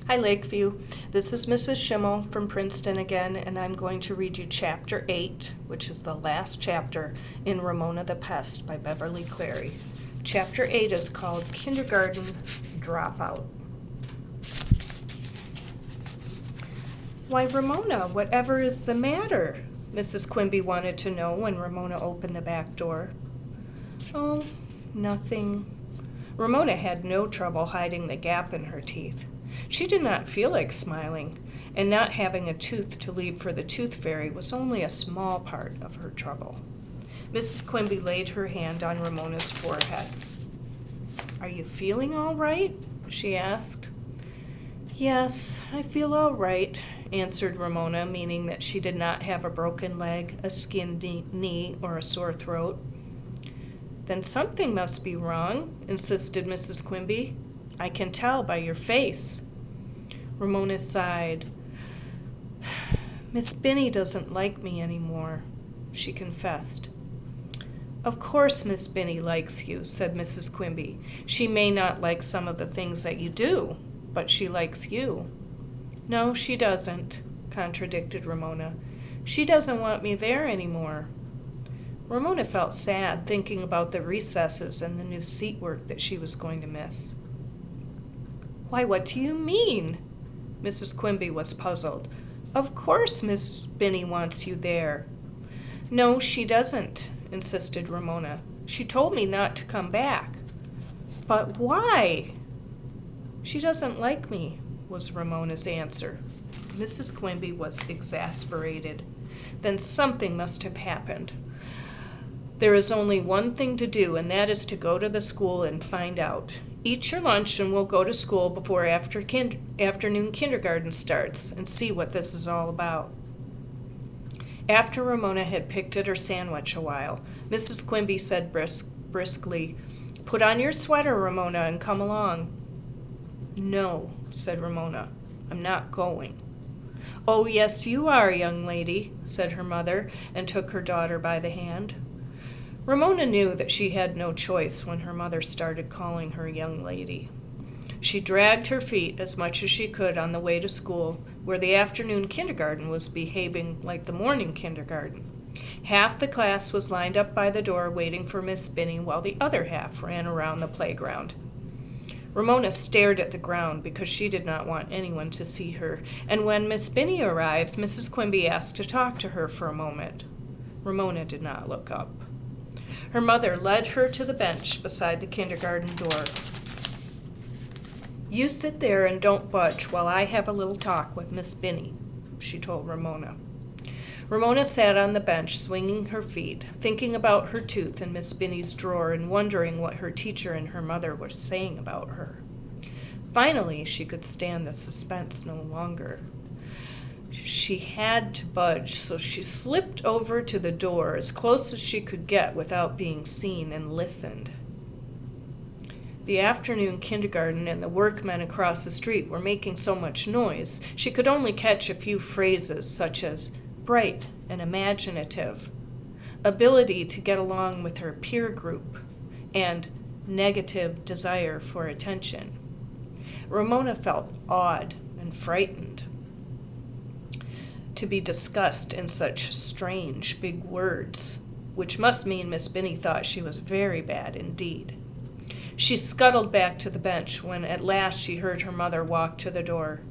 Hi, Lakeview. This is Mrs. Shimmel from Princeton again, and I'm going to read you Chapter 8, which is the last chapter in Ramona the Pest by Beverly Cleary. Chapter 8 is called Kindergarten Dropout. Why, Ramona, whatever is the matter? Mrs. Quimby wanted to know when Ramona opened the back door. Oh, nothing. Ramona had no trouble hiding the gap in her teeth. She did not feel like smiling, and not having a tooth to leave for the tooth fairy was only a small part of her trouble. Mrs. Quimby laid her hand on Ramona's forehead. "Are you feeling all right?" she asked. "Yes, I feel all right," answered Ramona, meaning that she did not have a broken leg, a skinned knee, or a sore throat. "Then something must be wrong," insisted Mrs. Quimby. "I can tell by your face." Ramona sighed. "Miss Binny doesn't like me anymore," she confessed. "Of course Miss Binny likes you," said Mrs. Quimby. "She may not like some of the things that you do, but she likes you." "No, she doesn't," contradicted Ramona. "She doesn't want me there anymore." Ramona felt sad thinking about the recesses and the new seat work that she was going to miss. "Why, what do you mean?" Mrs. Quimby was puzzled. "Of course Miss Binny wants you there." "No, she doesn't," insisted Ramona. "She told me not to come back." "But why?" "She doesn't like me," was Ramona's answer. Mrs. Quimby was exasperated. Then something must have happened. "There is only one thing to do, and that is to go to the school and find out. Eat your lunch and we'll go to school before afternoon kindergarten starts and see what this is all about." After Ramona had picked at her sandwich a while, Mrs. Quimby said briskly, "Put on your sweater, Ramona, and come along." "No," said Ramona, "I'm not going." "Oh, yes, you are, young lady," said her mother, and took her daughter by the hand. Ramona knew that she had no choice when her mother started calling her young lady. She dragged her feet as much as she could on the way to school, where the afternoon kindergarten was behaving like the morning kindergarten. Half the class was lined up by the door waiting for Miss Binny, while the other half ran around the playground. Ramona stared at the ground because she did not want anyone to see her, and when Miss Binny arrived, Mrs. Quimby asked to talk to her for a moment. Ramona did not look up. Her mother led her to the bench beside the kindergarten door. "You sit there and don't budge while I have a little talk with Miss Binny," she told Ramona. Ramona sat on the bench, swinging her feet, thinking about her tooth in Miss Binny's drawer and wondering what her teacher and her mother were saying about her. Finally, she could stand the suspense no longer. She had to budge, so she slipped over to the door as close as she could get without being seen and listened. The afternoon kindergarten and the workmen across the street were making so much noise, she could only catch a few phrases such as bright and imaginative, ability to get along with her peer group, and negative desire for attention. Ramona felt awed and frightened to be discussed in such strange big words, which must mean Miss Binny thought she was very bad indeed. She scuttled back to the bench when at last she heard her mother walk to the door.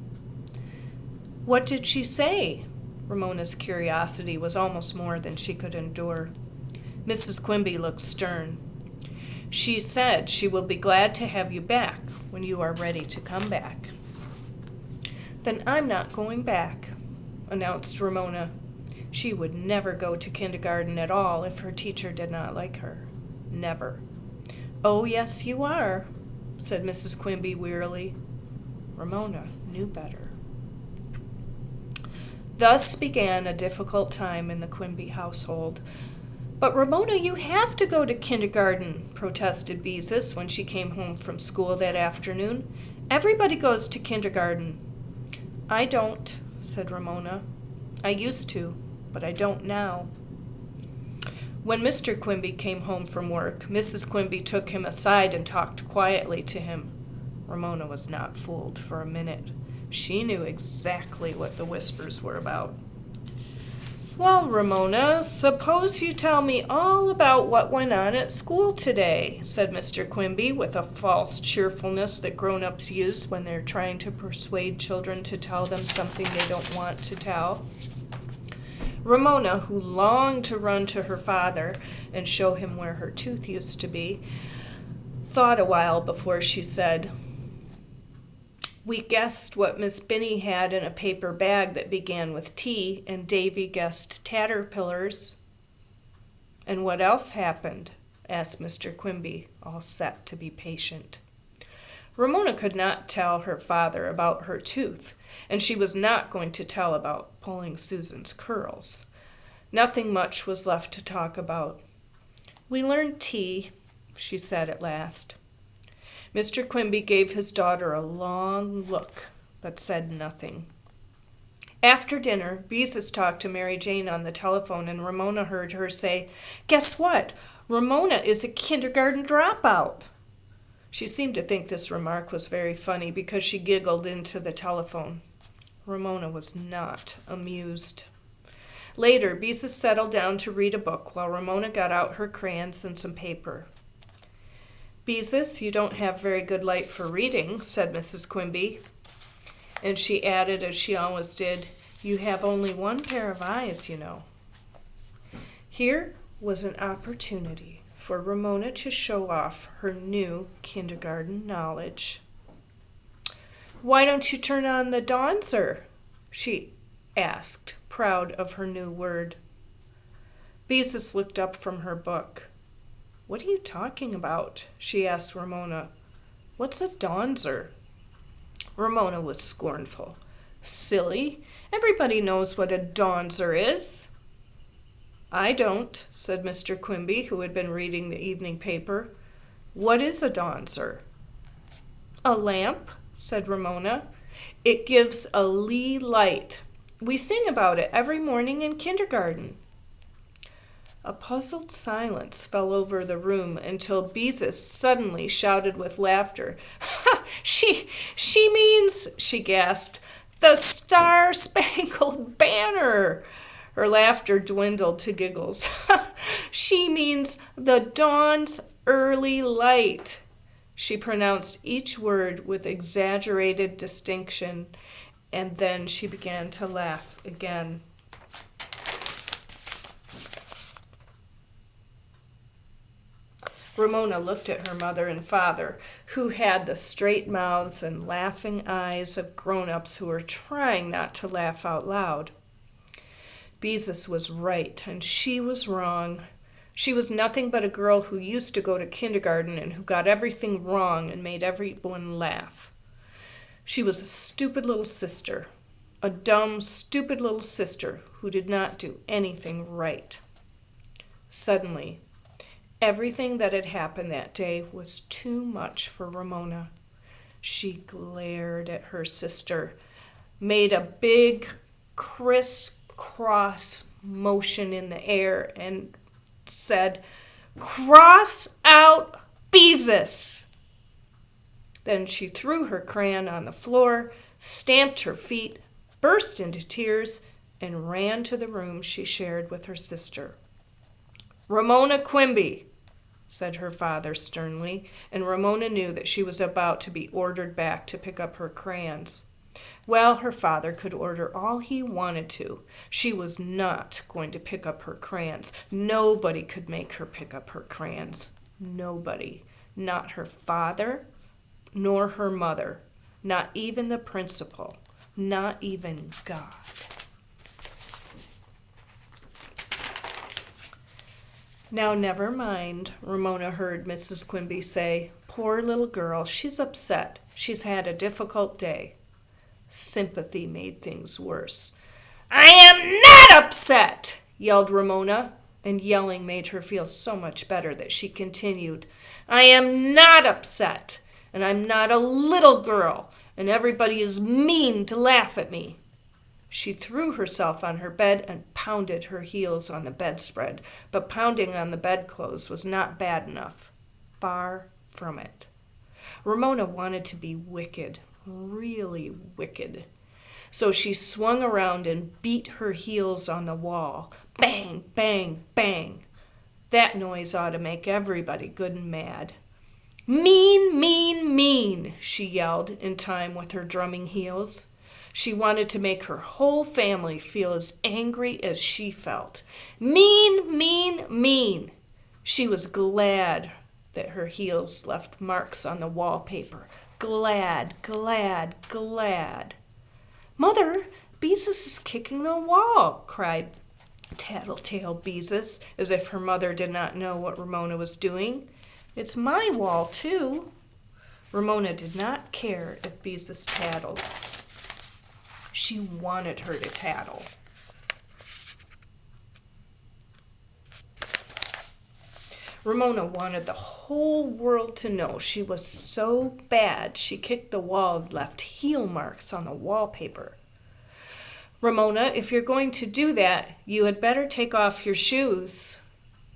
"What did she say?" Ramona's curiosity was almost more than she could endure. Mrs. Quimby looked stern. "She said she will be glad to have you back when you are ready to come back." "Then I'm not going back," announced Ramona. She would never go to kindergarten at all if her teacher did not like her. Never. "Oh, yes, you are," said Mrs. Quimby wearily. Ramona knew better. Thus began a difficult time in the Quimby household. "But Ramona, you have to go to kindergarten," protested Beezus when she came home from school that afternoon. "Everybody goes to kindergarten." "I don't," said Ramona. "I used to, but I don't now." When Mr. Quimby came home from work, Mrs. Quimby took him aside and talked quietly to him. Ramona was not fooled for a minute. She knew exactly what the whispers were about. "Well, Ramona, suppose you tell me all about what went on at school today," said Mr. Quimby with a false cheerfulness that grown-ups use when they're trying to persuade children to tell them something they don't want to tell. Ramona, who longed to run to her father and show him where her tooth used to be, thought a while before she said, "We guessed what Miss Binny had in a paper bag that began with T, and Davy guessed caterpillars." "And what else happened?" asked Mr. Quimby, all set to be patient. Ramona could not tell her father about her tooth, and she was not going to tell about pulling Susan's curls. Nothing much was left to talk about. "We learned T," she said at last. Mr. Quimby gave his daughter a long look, but said nothing. After dinner, Beezus talked to Mary Jane on the telephone, and Ramona heard her say, "Guess what? Ramona is a kindergarten dropout." She seemed to think this remark was very funny because she giggled into the telephone. Ramona was not amused. Later, Beezus settled down to read a book while Ramona got out her crayons and some paper. "Beezus, you don't have very good light for reading," said Mrs. Quimby. And she added, as she always did, "You have only one pair of eyes, you know." Here was an opportunity for Ramona to show off her new kindergarten knowledge. "Why don't you turn on the Donzer?" she asked, proud of her new word. Beezus looked up from her book. "What are you talking about?" she asked Ramona. "What's a Donzer?" Ramona was scornful. "Silly! Everybody knows what a Donzer is." "I don't," said Mr. Quimby, who had been reading the evening paper. "What is a Donzer?" "A lamp," said Ramona. "It gives a lee light. We sing about it every morning in kindergarten." A puzzled silence fell over the room until Beezus suddenly shouted with laughter. "Ha! She means," she gasped, "the Star-Spangled Banner." Her laughter dwindled to giggles. "She means the dawn's early light." She pronounced each word with exaggerated distinction, and then she began to laugh again. Ramona looked at her mother and father, who had the straight mouths and laughing eyes of grown-ups who were trying not to laugh out loud. Beezus was right, and she was wrong. She was nothing but a girl who used to go to kindergarten and who got everything wrong and made everyone laugh. She was a stupid little sister, a dumb, stupid little sister who did not do anything right. Suddenly, everything that had happened that day was too much for Ramona. She glared at her sister, made a big crisscross motion in the air, and said, "Cross out Beezus!" Then she threw her crayon on the floor, stamped her feet, burst into tears, and ran to the room she shared with her sister. "Ramona Quimby," said her father sternly, and Ramona knew that she was about to be ordered back to pick up her crayons. Well, her father could order all he wanted to. She was not going to pick up her crayons. Nobody could make her pick up her crayons. Nobody. Not her father, nor her mother. Not even the principal. Not even God. "Now, never mind," Ramona heard Mrs. Quimby say. "Poor little girl, she's upset. She's had a difficult day." Sympathy made things worse. "I am not upset!" yelled Ramona, and yelling made her feel so much better that she continued, "I am not upset, and I'm not a little girl, and everybody is mean to laugh at me." She threw herself on her bed and pounded her heels on the bedspread, but pounding on the bedclothes was not bad enough. Far from it. Ramona wanted to be wicked, really wicked. So she swung around and beat her heels on the wall. Bang, bang, bang. That noise ought to make everybody good and mad. Mean, mean, mean, she yelled in time with her drumming heels. She wanted to make her whole family feel as angry as she felt. Mean, mean, mean. She was glad that her heels left marks on the wallpaper. Glad, glad, glad. Mother, Beezus is kicking the wall, cried Tattletale Beezus, as if her mother did not know what Ramona was doing. It's my wall, too. Ramona did not care if Beezus tattled. She wanted her to tattle. Ramona wanted the whole world to know she was so bad she kicked the wall and left heel marks on the wallpaper. Ramona, if you're going to do that, you had better take off your shoes.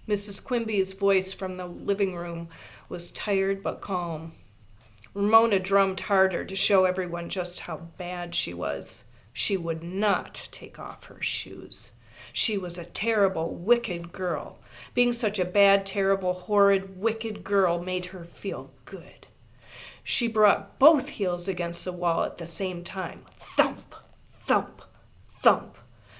Mrs. Quimby's voice from the living room was tired but calm. Ramona drummed harder to show everyone just how bad she was. She would not take off her shoes. She was a terrible, wicked girl. Being such a bad, terrible, horrid, wicked girl made her feel good. She brought both heels against the wall at the same time. Thump, thump, thump.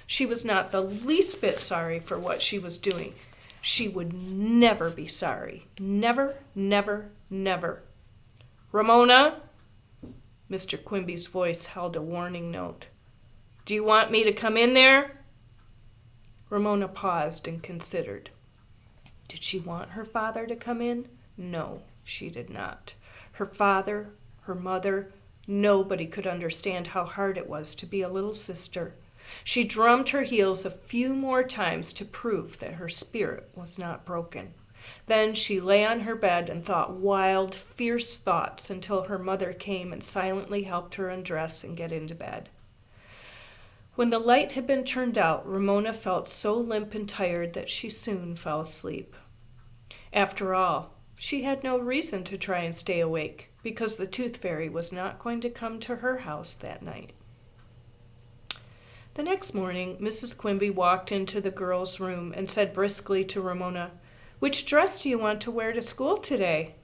She was not the least bit sorry for what she was doing. She would never be sorry. Never, never, never. Ramona? Mr. Quimby's voice held a warning note. Do you want me to come in there? Ramona paused and considered. Did she want her father to come in? No, she did not. Her father, her mother, nobody could understand how hard it was to be a little sister. She drummed her heels a few more times to prove that her spirit was not broken. Then she lay on her bed and thought wild, fierce thoughts until her mother came and silently helped her undress and get into bed. When the light had been turned out, Ramona felt so limp and tired that she soon fell asleep. After all, she had no reason to try and stay awake, because the tooth fairy was not going to come to her house that night. The next morning, Mrs. Quimby walked into the girls' room and said briskly to Ramona, "Which dress do you want to wear to school today?"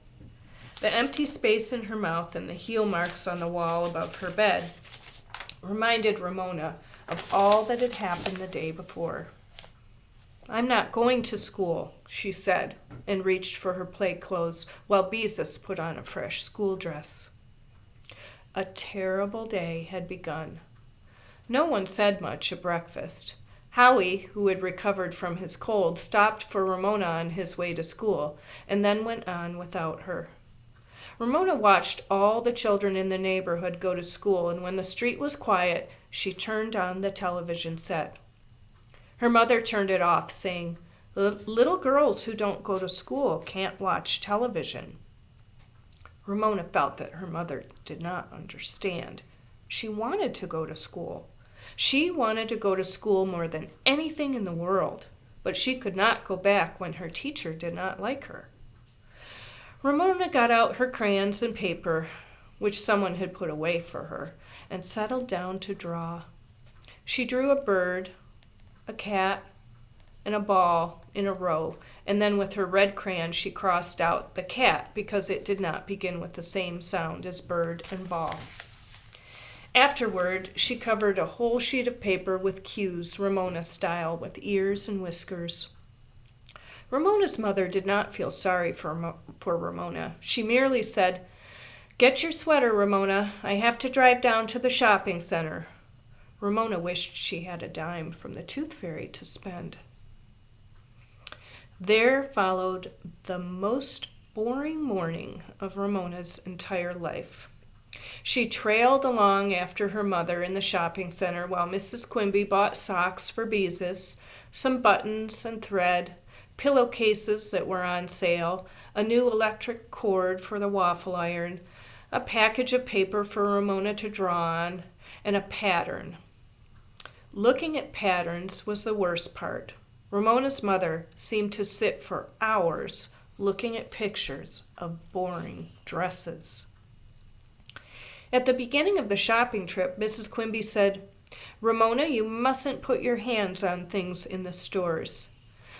The empty space in her mouth and the heel marks on the wall above her bed reminded Ramona of all that had happened the day before. "I'm not going to school," she said, and reached for her play clothes while Beezus put on a fresh school dress. A terrible day had begun. No one said much at breakfast. Howie, who had recovered from his cold, stopped for Ramona on his way to school, and then went on without her. Ramona watched all the children in the neighborhood go to school, and when the street was quiet, she turned on the television set. Her mother turned it off, saying, "Little girls who don't go to school can't watch television." Ramona felt that her mother did not understand. She wanted to go to school. She wanted to go to school more than anything in the world, but she could not go back when her teacher did not like her. Ramona got out her crayons and paper, which someone had put away for her, and settled down to draw. She drew a bird, a cat, and a ball in a row, and then with her red crayon she crossed out the cat because it did not begin with the same sound as bird and ball. Afterward, she covered a whole sheet of paper with cues, Ramona style, with ears and whiskers. Ramona's mother did not feel sorry for Ramona. She merely said, "Get your sweater, Ramona. I have to drive down to the shopping center." Ramona wished she had a dime from the tooth fairy to spend. There followed the most boring morning of Ramona's entire life. She trailed along after her mother in the shopping center while Mrs. Quimby bought socks for Beezus, some buttons and thread, pillowcases that were on sale, a new electric cord for the waffle iron, a package of paper for Ramona to draw on, and a pattern. Looking at patterns was the worst part. Ramona's mother seemed to sit for hours looking at pictures of boring dresses. At the beginning of the shopping trip, Mrs. Quimby said, "Ramona, you mustn't put your hands on things in the stores."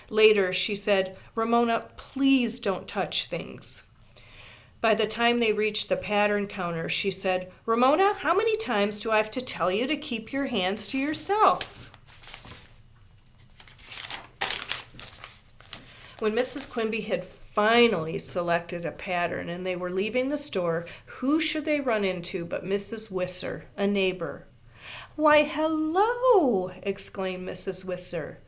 Later, she said, "Ramona, please don't touch things." By the time they reached the pattern counter, she said, "Ramona, how many times do I have to tell you to keep your hands to yourself?" When Mrs. Quimby had finally selected a pattern and they were leaving the store, who should they run into but Mrs. Whizzer, a neighbor. "Why, hello!" exclaimed Mrs. Whizzer.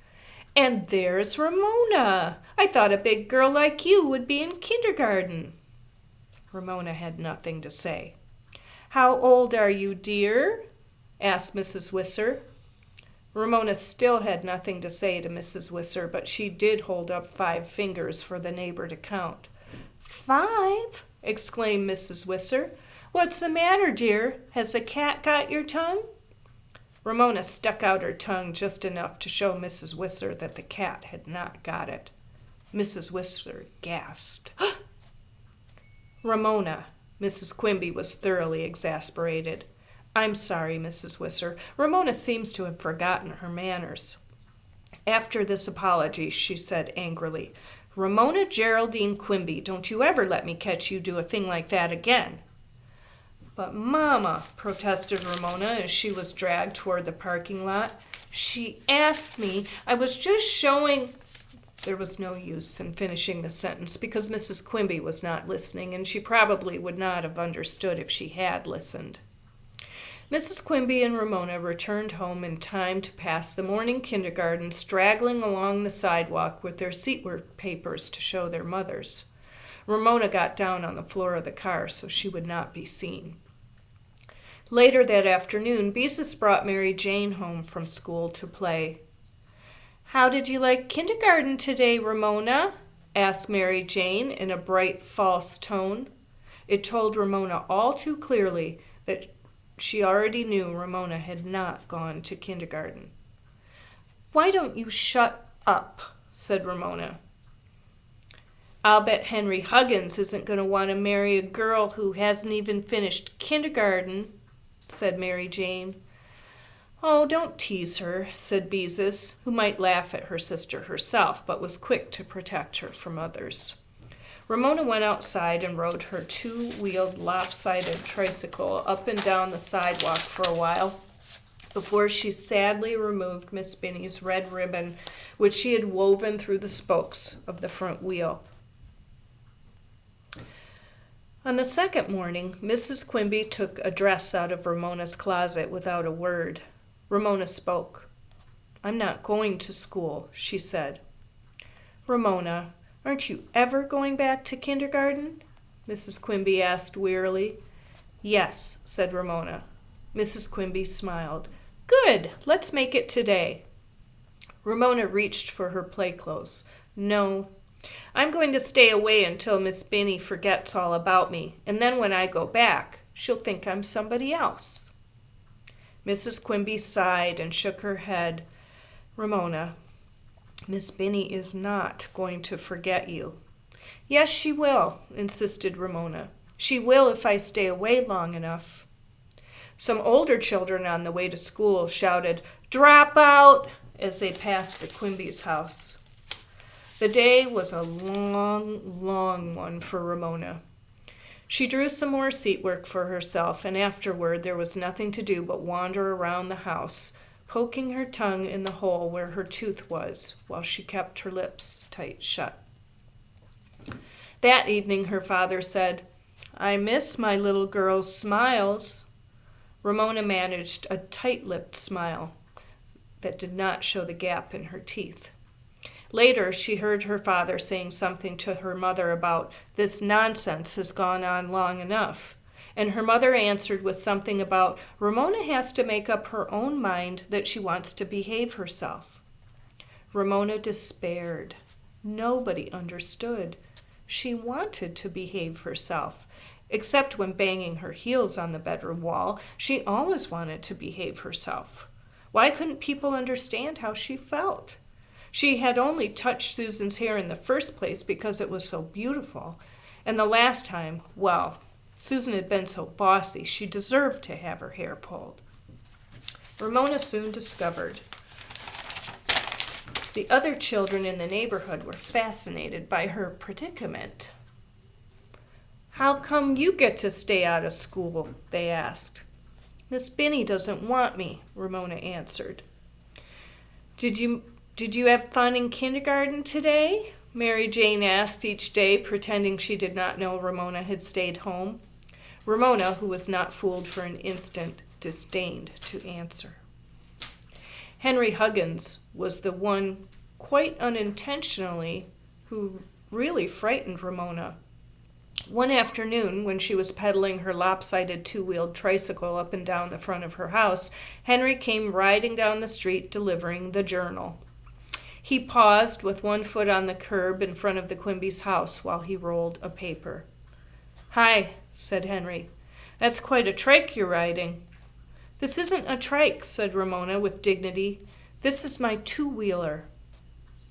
"And there's Ramona. I thought a big girl like you would be in kindergarten." Ramona had nothing to say. "How old are you, dear?" asked Mrs. Whizzer. Ramona still had nothing to say to Mrs. Whizzer, but she did hold up 5 fingers for the neighbor to count. "5?" exclaimed Mrs. Whizzer. "What's the matter, dear? Has the cat got your tongue?" Ramona stuck out her tongue just enough to show Mrs. Whizzer that the cat had not got it. Mrs. Whizzer gasped. "Ramona," Mrs. Quimby was thoroughly exasperated. "I'm sorry, Mrs. Whizzer. Ramona seems to have forgotten her manners." After this apology, she said angrily, "Ramona Geraldine Quimby, don't you ever let me catch you do a thing like that again." "But, Mama," protested Ramona as she was dragged toward the parking lot, "she asked me. I was just showing—" There was no use in finishing the sentence because Mrs. Quimby was not listening, and she probably would not have understood if she had listened. Mrs. Quimby and Ramona returned home in time to pass the morning kindergarten straggling along the sidewalk with their seatwork papers to show their mothers. Ramona got down on the floor of the car so she would not be seen. Later that afternoon, Beezus brought Mary Jane home from school to play. "How did you like kindergarten today, Ramona?" asked Mary Jane in a bright, false tone. It told Ramona all too clearly that she already knew Ramona had not gone to kindergarten. "Why don't you shut up?" said Ramona. "I'll bet Henry Huggins isn't going to want to marry a girl who hasn't even finished kindergarten," said Mary Jane. "Oh, don't tease her," said Beezus, who might laugh at her sister herself, but was quick to protect her from others. Ramona went outside and rode her 2-wheeled lopsided tricycle up and down the sidewalk for a while before she sadly removed Miss Binny's red ribbon, which she had woven through the spokes of the front wheel. On the second morning, Mrs. Quimby took a dress out of Ramona's closet without a word. Ramona spoke. "I'm not going to school," she said. "Ramona, aren't you ever going back to kindergarten?" Mrs. Quimby asked wearily. "Yes," said Ramona. Mrs. Quimby smiled. "Good, let's make it today." Ramona reached for her play clothes. "No, I'm going to stay away until Miss Binny forgets all about me, and then when I go back, she'll think I'm somebody else." Mrs. Quimby sighed and shook her head. "Ramona, Miss Binny is not going to forget you." "Yes, she will," insisted Ramona. "She will if I stay away long enough." Some older children on the way to school shouted, "Dropout!" as they passed the Quimby's house. The day was a long, long one for Ramona. She drew some more seat work for herself, and afterward there was nothing to do but wander around the house, poking her tongue in the hole where her tooth was, while she kept her lips tight shut. That evening her father said, "I miss my little girl's smiles." Ramona managed a tight-lipped smile that did not show the gap in her teeth. Later, she heard her father saying something to her mother about, "This nonsense has gone on long enough." And her mother answered with something about, "Ramona has to make up her own mind that she wants to behave herself." Ramona despaired. Nobody understood. She wanted to behave herself. Except when banging her heels on the bedroom wall, she always wanted to behave herself. Why couldn't people understand how she felt? She had only touched Susan's hair in the first place because it was so beautiful, and the last time, well, Susan had been so bossy, she deserved to have her hair pulled. Ramona soon discovered the other children in the neighborhood were fascinated by her predicament. "How come you get to stay out of school?" they asked. "Miss Binny doesn't want me," Ramona answered. Did you have fun in kindergarten today?" Mary Jane asked each day, pretending she did not know Ramona had stayed home. Ramona, who was not fooled for an instant, disdained to answer. Henry Huggins was the one, quite unintentionally, who really frightened Ramona. One afternoon, when she was pedaling her lopsided two-wheeled tricycle up and down the front of her house, Henry came riding down the street delivering the Journal. He paused with one foot on the curb in front of the Quimby's house while he rolled a paper. "Hi," said Henry. "That's quite a trike you're riding." "This isn't a trike," said Ramona with dignity. "This is my two-wheeler."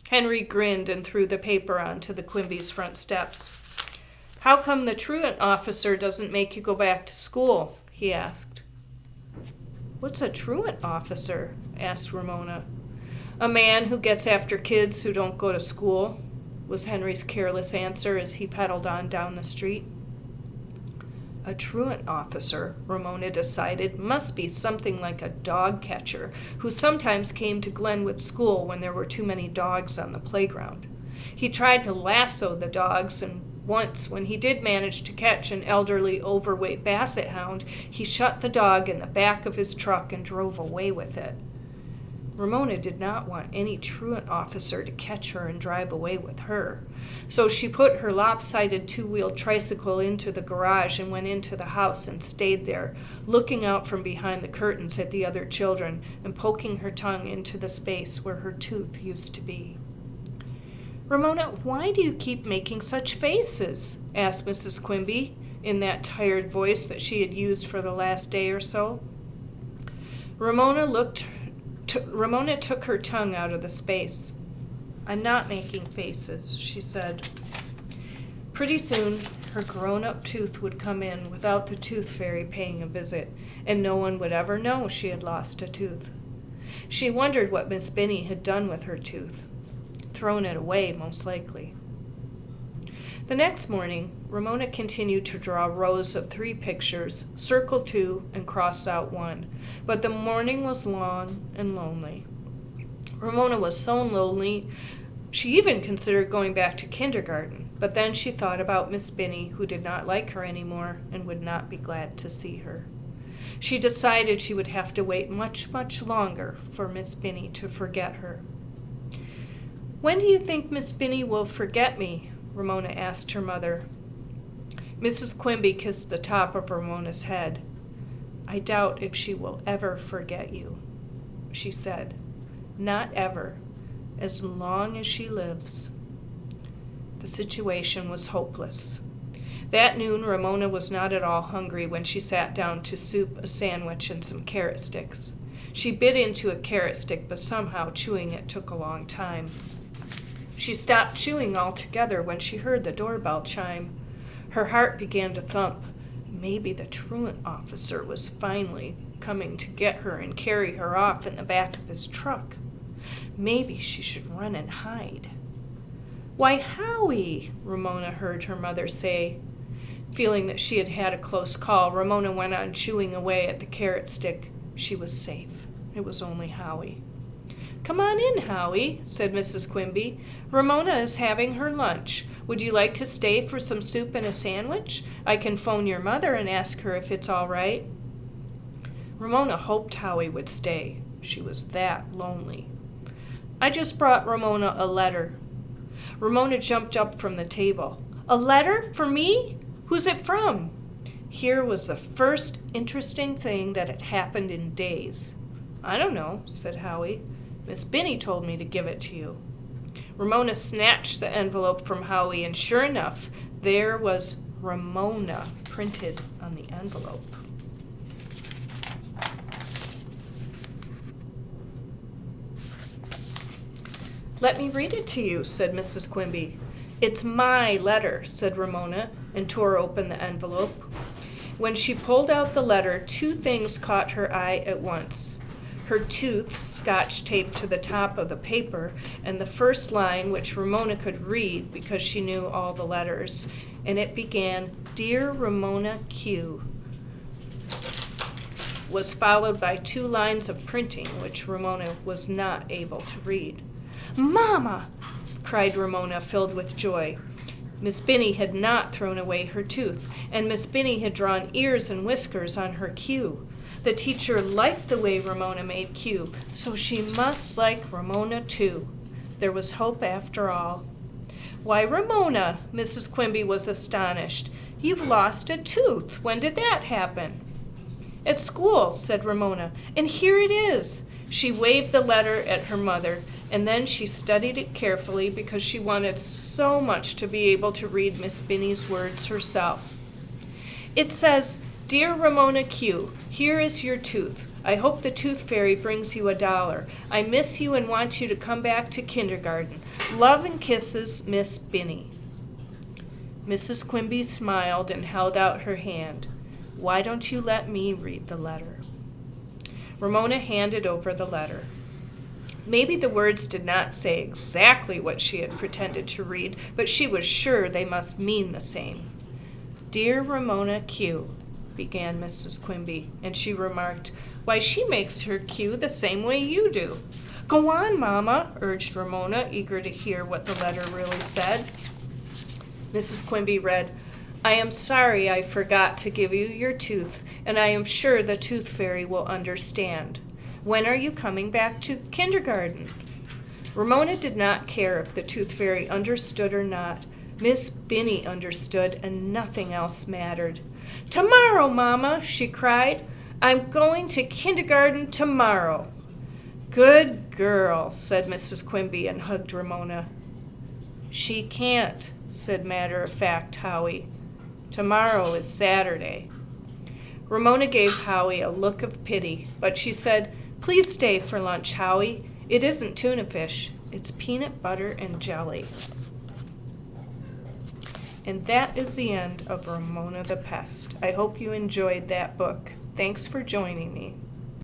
Henry grinned and threw the paper onto the Quimby's front steps. "How come the truant officer doesn't make you go back to school?" he asked. "What's a truant officer?" asked Ramona. "A man who gets after kids who don't go to school," was Henry's careless answer as he pedaled on down the street. A truant officer, Ramona decided, must be something like a dog catcher who sometimes came to Glenwood School when there were too many dogs on the playground. He tried to lasso the dogs, and once, when he did manage to catch an elderly, overweight basset hound, he shut the dog in the back of his truck and drove away with it. Ramona did not want any truant officer to catch her and drive away with her. So she put her lopsided two-wheeled tricycle into the garage and went into the house and stayed there, looking out from behind the curtains at the other children and poking her tongue into the space where her tooth used to be. "Ramona, why do you keep making such faces?" asked Mrs. Quimby, in that tired voice that she had used for the last day or so. Ramona took her tongue out of the space. "I'm not making faces," she said. Pretty soon, her grown-up tooth would come in without the tooth fairy paying a visit, and no one would ever know she had lost a tooth. She wondered what Miss Binny had done with her tooth. Thrown it away, most likely. The next morning, Ramona continued to draw rows of 3 pictures, circle 2, and cross out 1. But the morning was long and lonely. Ramona was so lonely, she even considered going back to kindergarten. But then she thought about Miss Binny, who did not like her anymore and would not be glad to see her. She decided she would have to wait much, much longer for Miss Binny to forget her. "When do you think Miss Binny will forget me?" Ramona asked her mother. Mrs. Quimby kissed the top of Ramona's head. "I doubt if she will ever forget you," she said. "Not ever, as long as she lives." The situation was hopeless. That noon, Ramona was not at all hungry when she sat down to soup, a sandwich, and some carrot sticks. She bit into a carrot stick, but somehow chewing it took a long time. She stopped chewing altogether when she heard the doorbell chime. Her heart began to thump. Maybe the truant officer was finally coming to get her and carry her off in the back of his truck. Maybe she should run and hide. "Why, Howie," Ramona heard her mother say. Feeling that she had had a close call, Ramona went on chewing away at the carrot stick. She was safe. It was only Howie. "Come on in, Howie," said Mrs. Quimby. "Ramona is having her lunch. Would you like to stay for some soup and a sandwich? I can phone your mother and ask her if it's all right." Ramona hoped Howie would stay. She was that lonely. "I just brought Ramona a letter." Ramona jumped up from the table. "A letter? For me? Who's it from?" Here was the first interesting thing that had happened in days. "I don't know," said Howie. "Miss Binny told me to give it to you." Ramona snatched the envelope from Howie, and sure enough, there was Ramona printed on the envelope. "Let me read it to you," said Mrs. Quimby. "It's my letter," said Ramona, and tore open the envelope. When she pulled out the letter, two things caught her eye at once. Her tooth, scotch taped to the top of the paper, and the first line, which Ramona could read because she knew all the letters, and it began, "Dear Ramona Q," was followed by two lines of printing, which Ramona was not able to read. "Mama!" cried Ramona, filled with joy. Miss Binny had not thrown away her tooth, and Miss Binny had drawn ears and whiskers on her Q. The teacher liked the way Ramona made Q, so she must like Ramona too. There was hope after all. "Why, Ramona," Mrs. Quimby was astonished. "You've lost a tooth. When did that happen?" "At school," said Ramona, "and here it is." She waved the letter at her mother, and then she studied it carefully because she wanted so much to be able to read Miss Binny's words herself. It says, "Dear Ramona Q, here is your tooth. I hope the tooth fairy brings you $1. I miss you and want you to come back to kindergarten. Love and kisses, Miss Binny." Mrs. Quimby smiled and held out her hand. "Why don't you let me read the letter?" Ramona handed over the letter. Maybe the words did not say exactly what she had pretended to read, but she was sure they must mean the same. "Dear Ramona Q," began Mrs. Quimby, and she remarked, "Why, she makes her Q the same way you do." "Go on, Mama," urged Ramona, eager to hear what the letter really said. Mrs. Quimby read, "I am sorry I forgot to give you your tooth, and I am sure the tooth fairy will understand. When are you coming back to kindergarten?" Ramona did not care if the tooth fairy understood or not. Miss Binny understood, and nothing else mattered. "Tomorrow, Mama," she cried. "I'm going to kindergarten tomorrow." "Good girl," said Mrs. Quimby and hugged Ramona. "She can't," said matter-of-fact Howie. "Tomorrow is Saturday." Ramona gave Howie a look of pity, but she said, "Please stay for lunch, Howie. It isn't tuna fish. It's peanut butter and jelly." And that is the end of Ramona the Pest. I hope you enjoyed that book. Thanks for joining me.